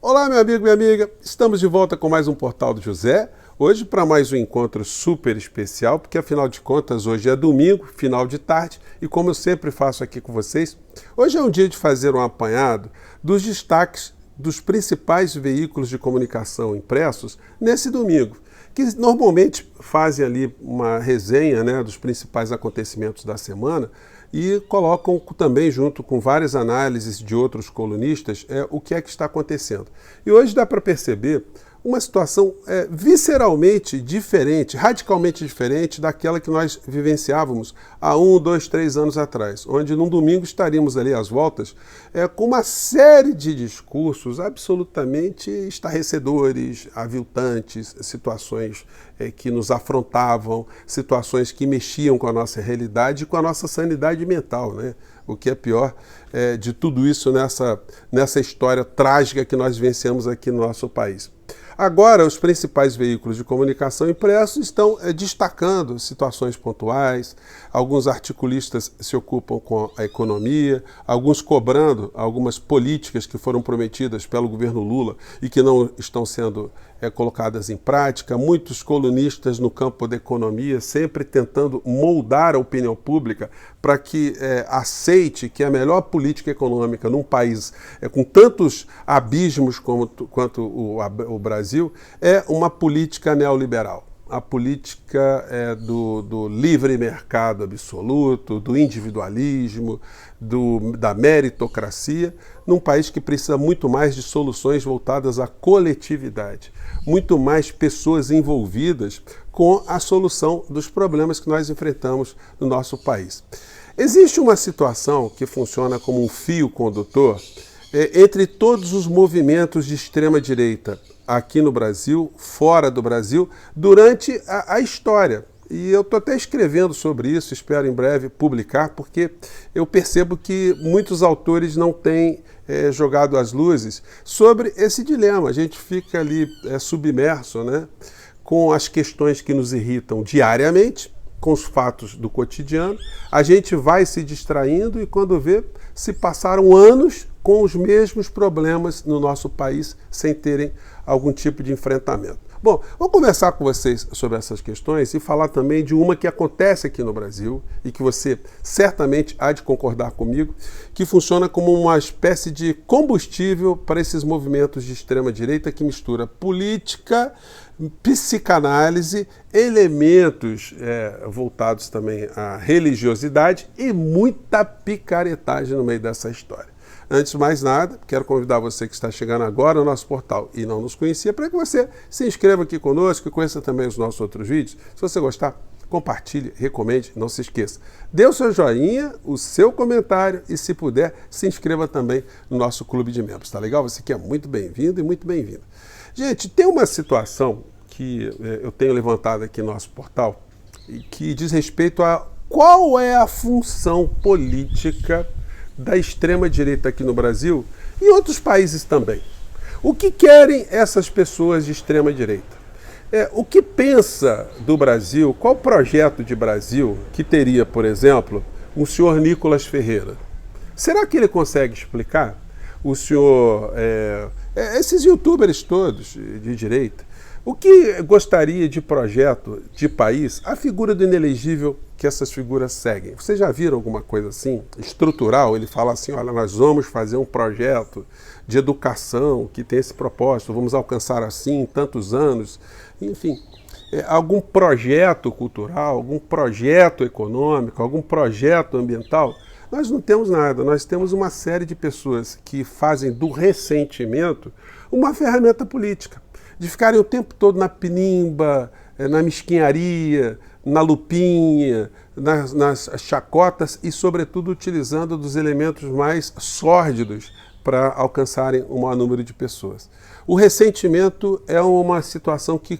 Olá, meu amigo, minha amiga. Estamos de volta com mais um Portal do José. Hoje para mais um encontro super especial, porque afinal de contas hoje é domingo, final de tarde, e como eu sempre faço aqui com vocês, hoje é um dia de fazer um apanhado dos destaques dos principais veículos de comunicação impressos nesse domingo, que normalmente fazem ali uma resenha, né, dos principais acontecimentos da semana e colocam também, junto com várias análises de outros colunistas, o que é que está acontecendo. E hoje dá para perceber uma situação visceralmente diferente, radicalmente diferente daquela que nós vivenciávamos há 1, 2, 3 anos atrás, onde num domingo estaríamos ali às voltas com uma série de discursos absolutamente estarrecedores, aviltantes, situações que nos afrontavam, situações que mexiam com a nossa realidade e com a nossa sanidade mental, né? O que é pior de tudo isso nessa história trágica que nós vivenciamos aqui no nosso país. Agora, os principais veículos de comunicação impressos estão destacando situações pontuais, alguns articulistas se ocupam com a economia, alguns cobrando algumas políticas que foram prometidas pelo governo Lula e que não estão sendo colocadas em prática, muitos colunistas no campo da economia sempre tentando moldar a opinião pública para que aceite que a melhor política econômica num país com tantos abismos quanto o Brasil é uma política neoliberal. A política do livre mercado absoluto, do individualismo, da meritocracia, num país que precisa muito mais de soluções voltadas à coletividade, muito mais pessoas envolvidas com a solução dos problemas que nós enfrentamos no nosso país. Existe uma situação que funciona como um fio condutor entre todos os movimentos de extrema-direita aqui no Brasil, fora do Brasil, durante a história. E eu estou até escrevendo sobre isso, espero em breve publicar, porque eu percebo que muitos autores não têm jogado as luzes sobre esse dilema. A gente fica ali submerso, né, com as questões que nos irritam diariamente, com os fatos do cotidiano, a gente vai se distraindo e quando vê, se passaram anos com os mesmos problemas no nosso país sem terem algum tipo de enfrentamento. Bom, vou conversar com vocês sobre essas questões e falar também de uma que acontece aqui no Brasil e que você certamente há de concordar comigo, que funciona como uma espécie de combustível para esses movimentos de extrema-direita que mistura política, psicanálise, elementos voltados também à religiosidade e muita picaretagem no meio dessa história. Antes de mais nada, quero convidar você que está chegando agora no nosso portal e não nos conhecia, para que você se inscreva aqui conosco e conheça também os nossos outros vídeos. Se você gostar, compartilhe, recomende, não se esqueça. Dê o seu joinha, o seu comentário e, se puder, se inscreva também no nosso clube de membros. Tá legal? Você que é muito bem-vindo e muito bem-vinda. Gente, tem uma situação que eu tenho levantado aqui no nosso portal e que diz respeito a qual é a função política da extrema-direita aqui no Brasil e em outros países também. O que querem essas pessoas de extrema-direita? O que pensa do Brasil, qual projeto de Brasil que teria, por exemplo, o senhor Nicolas Ferreira? Será que ele consegue explicar? O senhor, esses youtubers todos de direita, o que gostaria de projeto de país, a figura do inelegível que essas figuras seguem? Vocês já viram alguma coisa assim, estrutural? Ele fala assim, olha, nós vamos fazer um projeto de educação que tem esse propósito, vamos alcançar assim em tantos anos, enfim. Algum projeto cultural, algum projeto econômico, algum projeto ambiental? Nós não temos nada, nós temos uma série de pessoas que fazem do ressentimento uma ferramenta política, de ficarem o tempo todo na pinimba, na mesquinharia, na lupinha, nas chacotas e, sobretudo, utilizando dos elementos mais sórdidos para alcançarem um maior número de pessoas. O ressentimento é uma situação que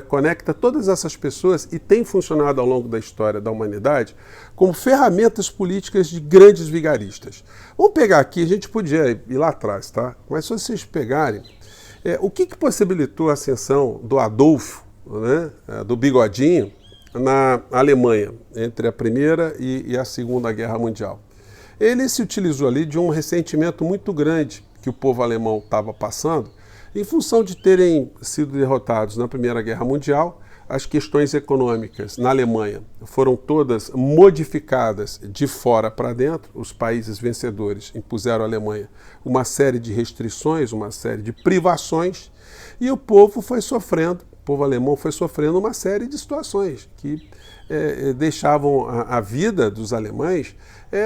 conecta todas essas pessoas e tem funcionado ao longo da história da humanidade como ferramentas políticas de grandes vigaristas. Vamos pegar aqui, a gente podia ir lá atrás, tá? Mas se vocês pegarem, o que possibilitou a ascensão do Adolfo, né, do Bigodinho, na Alemanha, entre a Primeira e a Segunda Guerra Mundial? Ele se utilizou ali de um ressentimento muito grande que o povo alemão estava passando, em função de terem sido derrotados na Primeira Guerra Mundial, as questões econômicas na Alemanha foram todas modificadas de fora para dentro. Os países vencedores impuseram à Alemanha uma série de restrições, uma série de privações, e o povo alemão foi sofrendo uma série de situações que deixavam a vida dos alemães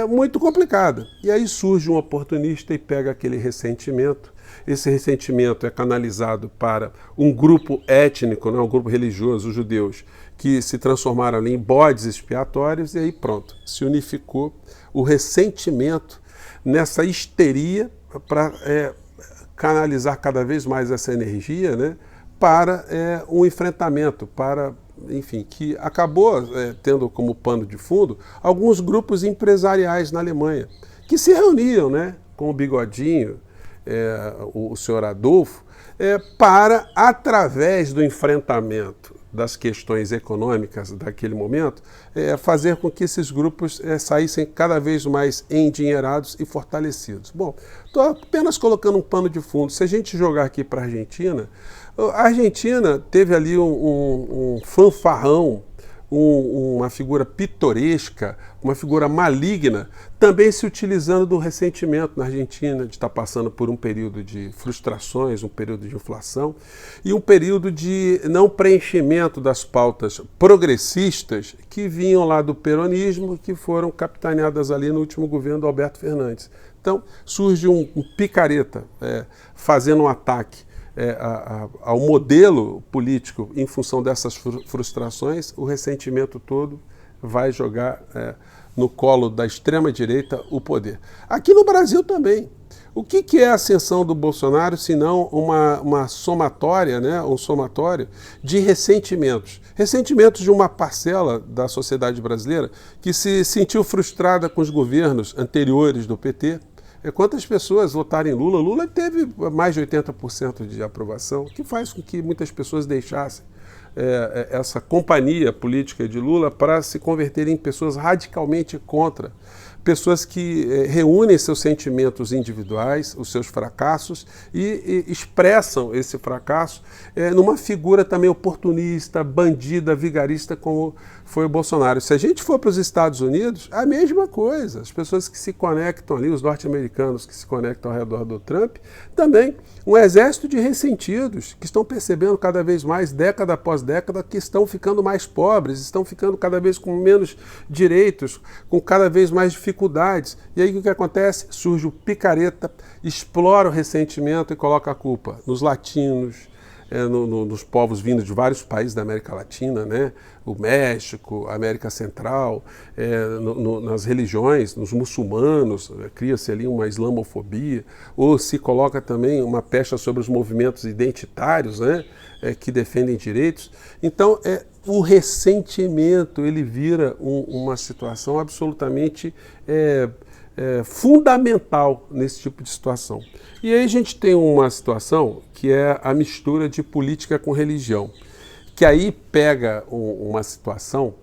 muito complicada. E aí surge um oportunista e pega aquele ressentimento. Esse ressentimento é canalizado para um grupo étnico, um grupo religioso, os judeus, que se transformaram ali em bodes expiatórios, e aí pronto, se unificou o ressentimento nessa histeria para canalizar cada vez mais essa energia, né, para um enfrentamento, para, enfim, que acabou tendo como pano de fundo alguns grupos empresariais na Alemanha, que se reuniam, né, com o Bigodinho, o senhor Adolfo, para, através do enfrentamento das questões econômicas daquele momento, fazer com que esses grupos saíssem cada vez mais endinheirados e fortalecidos. Bom, estou apenas colocando um pano de fundo. Se a gente jogar aqui para a Argentina teve ali um fanfarrão, uma figura pitoresca, uma figura maligna, também se utilizando do ressentimento na Argentina, de estar passando por um período de frustrações, um período de inflação e um período de não preenchimento das pautas progressistas que vinham lá do peronismo, que foram capitaneadas ali no último governo do Alberto Fernandes. Então surge um picareta fazendo um ataque ao modelo político em função dessas frustrações. O ressentimento todo vai jogar no colo da extrema-direita o poder. Aqui no Brasil também. O que é a ascensão do Bolsonaro, senão uma somatória, né, um somatório de ressentimentos? Ressentimentos de uma parcela da sociedade brasileira que se sentiu frustrada com os governos anteriores do PT. Quantas pessoas votaram em Lula? Lula teve mais de 80% de aprovação, o que faz com que muitas pessoas deixassem essa companhia política de Lula para se converterem em pessoas radicalmente contra. Pessoas que reúnem seus sentimentos individuais, os seus fracassos, e expressam esse fracasso numa figura também oportunista, bandida, vigarista, como foi o Bolsonaro. Se a gente for para os Estados Unidos, a mesma coisa. As pessoas que se conectam ali, os norte-americanos que se conectam ao redor do Trump, também um exército de ressentidos que estão percebendo cada vez mais, década após década, que estão ficando mais pobres, estão ficando cada vez com menos direitos, com cada vez mais dificuldades. E aí o que acontece? Surge o picareta, explora o ressentimento e coloca a culpa nos latinos, nos povos vindos de vários países da América Latina, né? O México, a América Central, nas religiões, nos muçulmanos, cria-se ali uma islamofobia, ou se coloca também uma pecha sobre os movimentos identitários, né? Que defendem direitos. Então, o ressentimento ele vira uma situação absolutamente fundamental nesse tipo de situação. E aí a gente tem uma situação que é a mistura de política com religião, que aí pega uma situação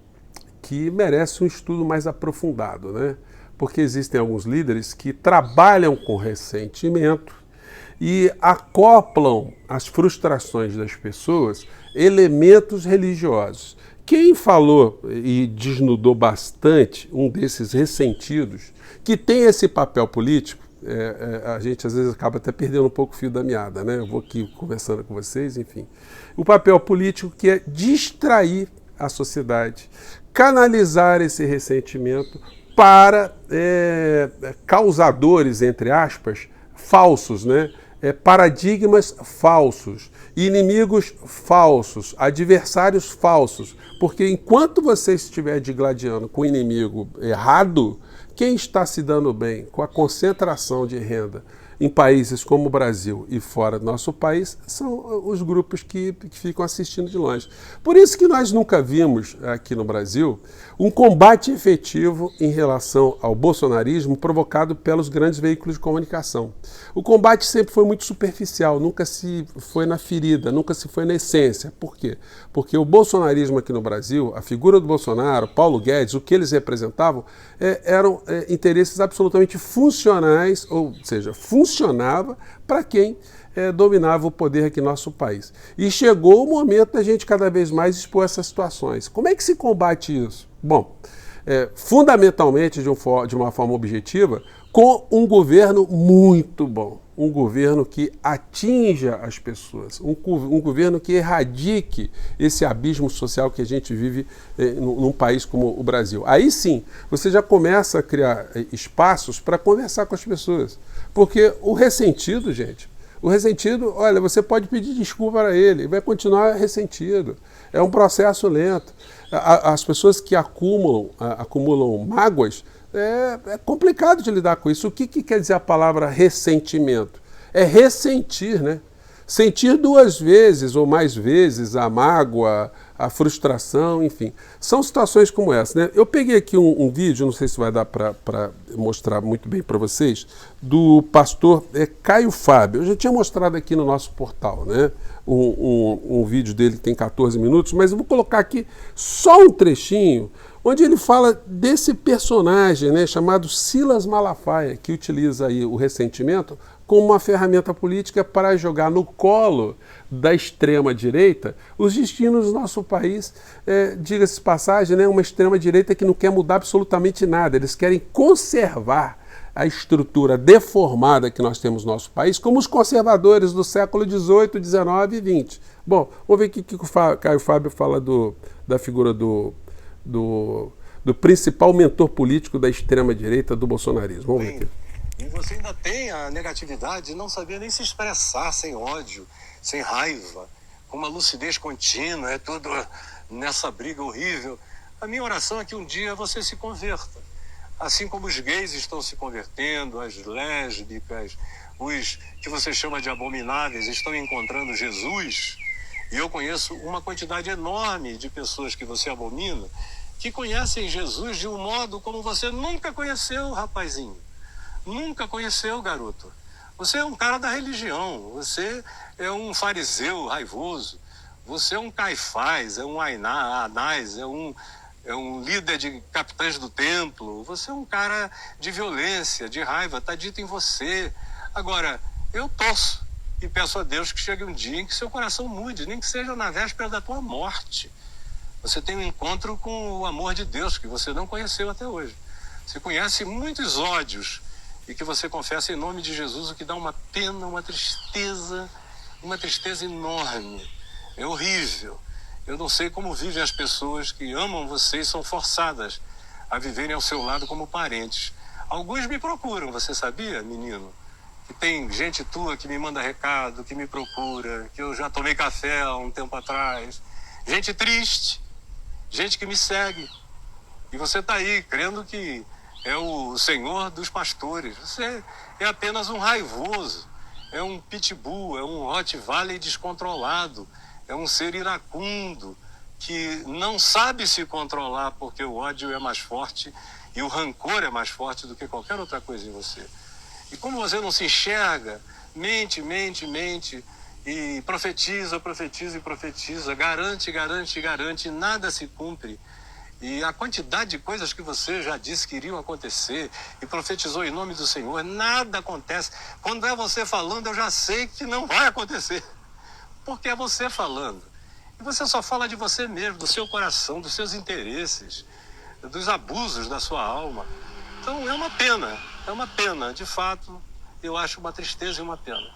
que merece um estudo mais aprofundado, né? Porque existem alguns líderes que trabalham com ressentimento e acoplam às frustrações das pessoas elementos religiosos. Quem falou e desnudou bastante um desses ressentidos, que tem esse papel político, a gente às vezes acaba até perdendo um pouco o fio da meada, né? Eu vou aqui conversando com vocês, enfim. O papel político que é distrair a sociedade, canalizar esse ressentimento para causadores, entre aspas, falsos, né? Paradigmas falsos, inimigos falsos, adversários falsos. Porque enquanto você estiver digladiando com o inimigo errado, quem está se dando bem com a concentração de renda em países como o Brasil e fora do nosso país são os grupos que ficam assistindo de longe. Por isso que nós nunca vimos aqui no Brasil um combate efetivo em relação ao bolsonarismo provocado pelos grandes veículos de comunicação. O combate sempre foi muito superficial, nunca se foi na ferida, nunca se foi na essência. Por quê? Porque o bolsonarismo aqui no Brasil, a figura do Bolsonaro, Paulo Guedes, o que eles representavam, eram interesses absolutamente funcionais, ou seja, funcionais funcionava para quem dominava o poder aqui no nosso país. E chegou o momento da gente cada vez mais expor essas situações. Como é que se combate isso? Bom, fundamentalmente, de uma forma objetiva, com um governo muito bom, um governo que atinja as pessoas, um governo que erradique esse abismo social que a gente vive num país como o Brasil. Aí sim, você já começa a criar espaços para conversar com as pessoas. Porque o ressentido, gente, olha, você pode pedir desculpa para ele, vai continuar ressentido. É um processo lento. As pessoas que acumulam mágoas, é complicado de lidar com isso. O que quer dizer a palavra ressentimento? É ressentir, né? Sentir duas vezes ou mais vezes a mágoa, a frustração, enfim. São situações como essa, né? Eu peguei aqui um vídeo, não sei se vai dar para mostrar muito bem para vocês, do pastor Caio Fábio. Eu já tinha mostrado aqui no nosso portal, né? Um vídeo dele que tem 14 minutos, mas eu vou colocar aqui só um trechinho onde ele fala desse personagem, né, chamado Silas Malafaia, que utiliza aí o ressentimento como uma ferramenta política para jogar no colo da extrema-direita os destinos do nosso país. Diga-se de passagem, né, uma extrema-direita que não quer mudar absolutamente nada. Eles querem conservar a estrutura deformada que nós temos no nosso país, como os conservadores do século XVIII, XIX e XX. Bom, vamos ver o que o Caio Fábio fala da figura do principal mentor político da extrema-direita do bolsonarismo. Vamos ver aqui. E você ainda tem a negatividade de não saber nem se expressar sem ódio, sem raiva, com uma lucidez contínua, é tudo nessa briga horrível. A minha oração é que um dia você se converta. Assim como os gays estão se convertendo, as lésbicas, os que você chama de abomináveis estão encontrando Jesus. E eu conheço uma quantidade enorme de pessoas que você abomina, que conhecem Jesus de um modo como você nunca conheceu, rapazinho. Nunca conheceu, garoto. Você é um cara da religião, você é um fariseu raivoso, você é um Caifás, é um Anás, é um líder de capitães do templo, você é um cara de violência, de raiva, está dito em você. Agora, eu torço e peço a Deus que chegue um dia em que seu coração mude, nem que seja na véspera da tua morte. Você tem um encontro com o amor de Deus que você não conheceu até hoje. Você conhece muitos ódios e que você confessa em nome de Jesus, o que dá uma pena, uma tristeza enorme. É horrível. Eu não sei como vivem as pessoas que amam você e são forçadas a viverem ao seu lado como parentes. Alguns me procuram, você sabia, menino? Que tem gente tua que me manda recado, que me procura, que eu já tomei café há um tempo atrás. Gente triste, gente que me segue. E você está aí, crendo que é o Senhor dos pastores. Você é apenas um raivoso, é um pitbull, é um Rottweiler descontrolado, é um ser iracundo que não sabe se controlar porque o ódio é mais forte e o rancor é mais forte do que qualquer outra coisa em você. E como você não se enxerga, mente e profetiza, garante, e nada se cumpre. E a quantidade de coisas que você já disse que iriam acontecer e profetizou em nome do Senhor, nada acontece. Quando é você falando, eu já sei que não vai acontecer. Porque é você falando. E você só fala de você mesmo, do seu coração, dos seus interesses, dos abusos da sua alma. Então é uma pena. De fato, eu acho uma tristeza e uma pena.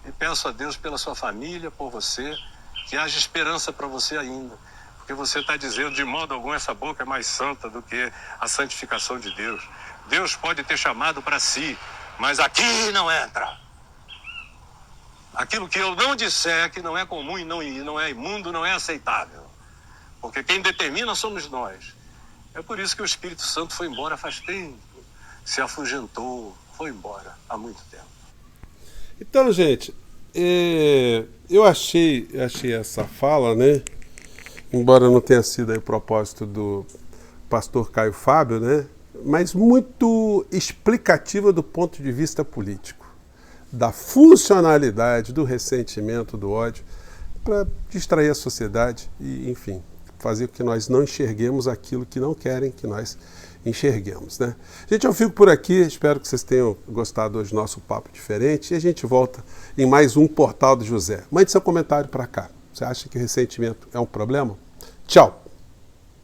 E peço a Deus pela sua família, por você, que haja esperança para você ainda. Porque você está dizendo, de modo algum, essa boca é mais santa do que a santificação de Deus. Deus pode ter chamado para si, mas aqui não entra. Aquilo que eu não disser que não é comum e não é imundo, não é aceitável. Porque quem determina somos nós. É por isso que o Espírito Santo foi embora faz tempo. Se afugentou, foi embora há muito tempo. Então, gente, eu achei essa fala, né? Embora não tenha sido aí o propósito do pastor Caio Fábio, né? Mas muito explicativa do ponto de vista político, da funcionalidade, do ressentimento, do ódio, para distrair a sociedade e, enfim, fazer com que nós não enxerguemos aquilo que não querem que nós enxerguemos, né? Gente, eu fico por aqui, espero que vocês tenham gostado hoje do nosso papo diferente e a gente volta em mais um Portal do José. Mande seu comentário para cá. Você acha que o ressentimento é um problema? Tchau!